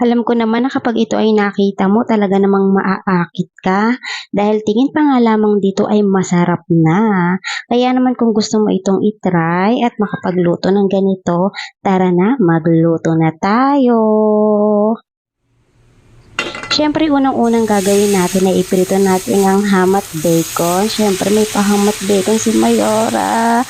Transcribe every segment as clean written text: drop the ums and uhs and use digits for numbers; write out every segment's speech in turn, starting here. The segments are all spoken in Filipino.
Alam ko naman na kapag ito ay nakita mo talaga namang maaakit ka dahil tingin pa nga lamang dito ay masarap na. Kaya naman kung gusto mo itong itry at makapagluto ng ganito, tara na, magluto na tayo. Siyempre, unang-unang gagawin natin ay iprito natin ang ham at bacon. Siyempre, may pa-ham at bacon si Mayora.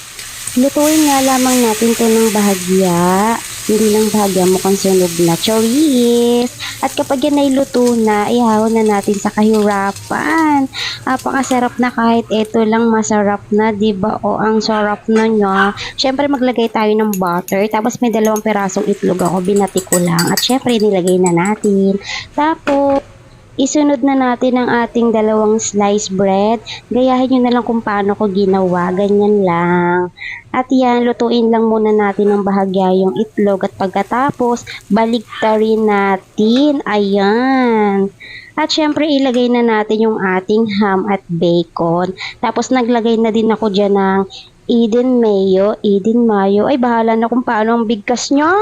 Lutuin nga lamang natin ito ng bahagya. Hindi lang bahagya, mukhang sunog na choris. At kapag yan ay luto na, ihahon na natin sa kahirapan. Napakasarap na kahit ito lang masarap na, diba? O ang sarap na niya. Siyempre maglagay tayo ng butter. Tapos may 2 pirasong itlog ako, binati ko lang. At siyempre nilagay na natin. Tapos, isunod na natin ang ating 2 slice bread. Gayahin nyo na lang kung paano ko ginawa. Ganyan lang. At yan, lutuin lang muna natin ng bahagya yung itlog at pagkatapos, baliktarin natin. Ayan. At syempre, ilagay na natin yung ating ham at bacon. Tapos, naglagay na din ako dyan ng Eden Mayo. Ay, bahala na kung paano ang bigkas nyo.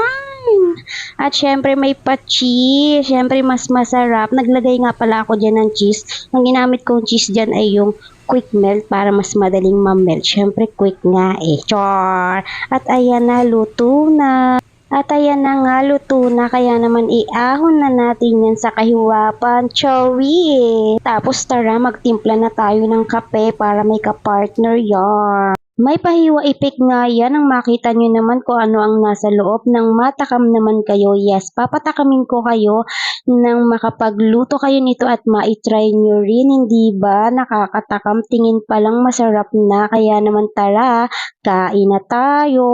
At syempre may pa-cheese. Syempre mas masarap. Naglagay nga pala ako dyan ng cheese. Ang ginamit kong cheese dyan ay yung quick melt para mas madaling ma-melt. Syempre quick nga eh. Char! At ayan na, luto na. At ayan na nga, luto na. Kaya naman iahon na natin yan sa kahiwapan. Chowi! Tapos tara, magtimpla na tayo ng kape para may kapartner yan. May pahiwa ipik nga yan ang makita nyo naman kung ano ang nasa loob ng matakam naman kayo. Yes, papatakamin ko kayo nang makapagluto kayo nito at maitry nyo rin. Hindi ba? Nakakatakam. Tingin pa lang masarap na. Kaya naman tara, kain na tayo.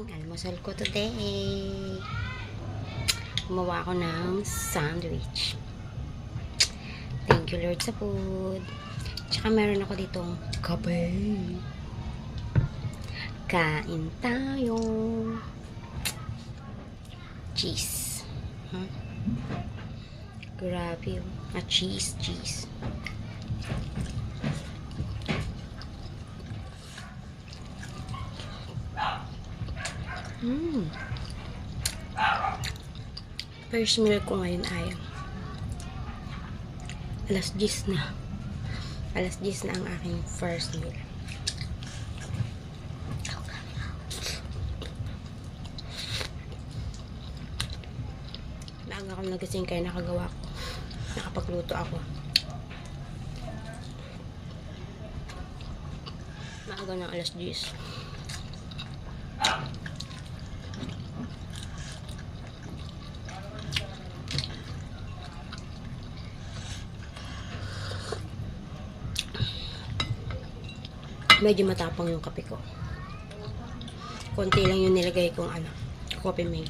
Almusal ko today. Gumawa ako ng sandwich. Thank you Lord sa food. Tsaka meron ako ditong kape. Kain tayo. Cheese. Huh? Grabe yun. Cheese. First meal ko ngayon ay alas 10 na. Alas 10 na ang aking first meal. Maaga akong nagising kaya nakagawa ko. Nakapagluto ako. Maaga ng alas 10. Medyo matapang yung kape ko. Konti lang yung nilagay kong coffee mate.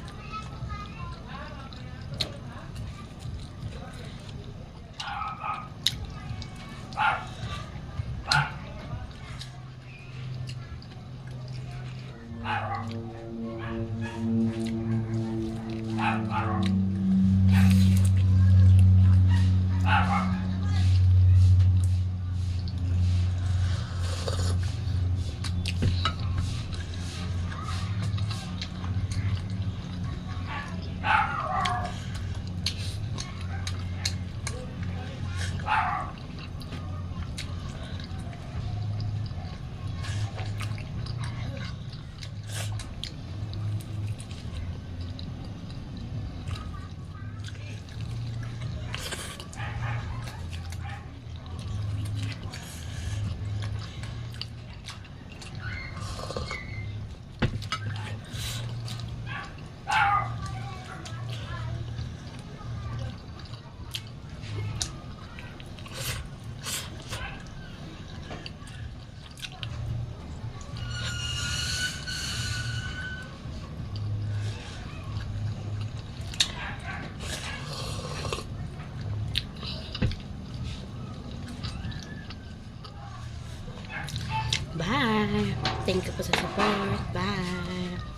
Bye! Thank you po sa support. Bye!